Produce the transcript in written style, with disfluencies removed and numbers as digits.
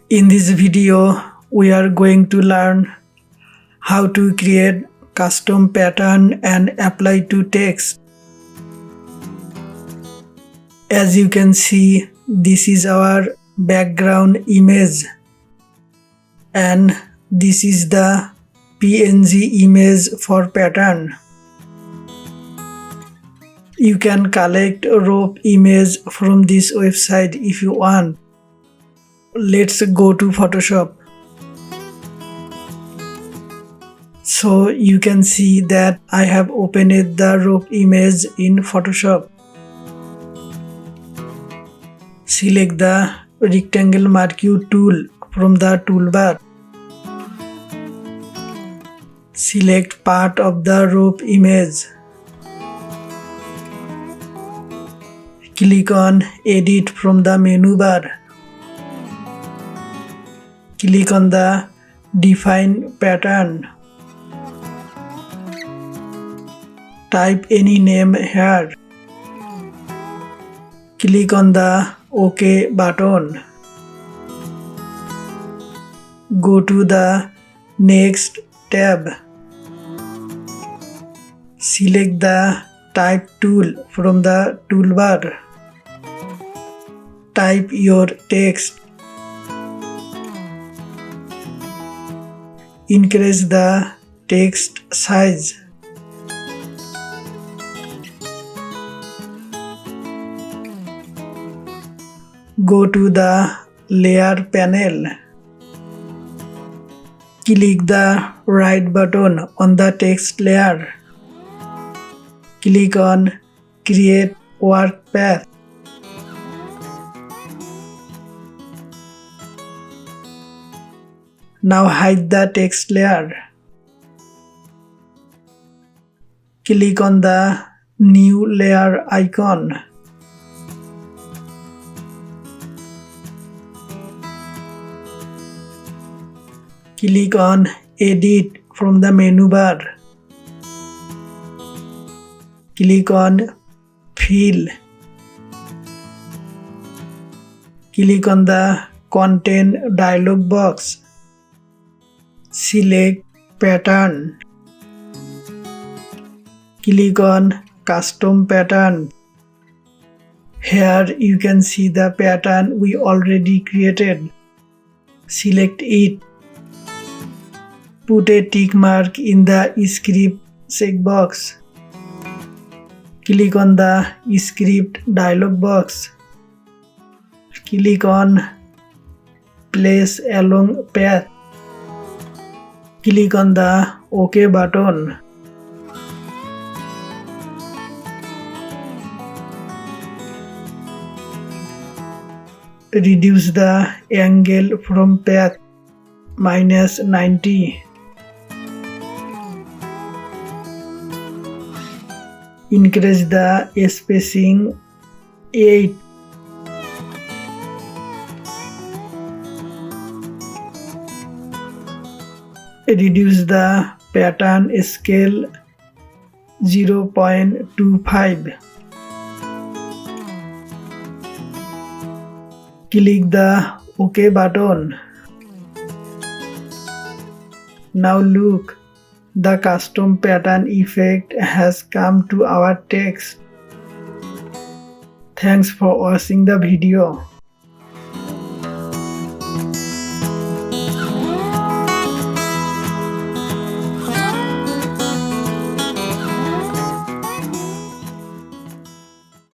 In this video, we are going to learn how to create custom pattern and apply to text. As you can see, this is our background image and this is the PNG image for pattern. You can collect rough image from this website if you want. Let's go to Photoshop. So you can see that I have opened the rough image in Photoshop. Select the rectangle marquee tool from the toolbar. Select part of the rough image. Click on Edit from the menu bar. Click on the Define Pattern. Type any name here. Click on the OK button. Go to the Next tab. Select the Type tool from the toolbar. Type your text. Increase the text size. Go to the Layer panel. Click the right button on the text layer. Click on Create Work Path. Now hide the text layer. Click on the New Layer icon. Click on Edit from the menu bar. Click on Fill. Click on the Content dialog box. Select Pattern. Click on Custom Pattern. Here you can see the pattern we already created. Select it. Put a tick mark in the Script checkbox. Click on the Script dialog box. Click on Place Along Path. Click on the OK button. Reduce the angle from path -90. Increase the spacing 8. Reduce the pattern scale 0.25. Click the OK button. Now look, the custom pattern effect has come to our text. Thanks for watching the video.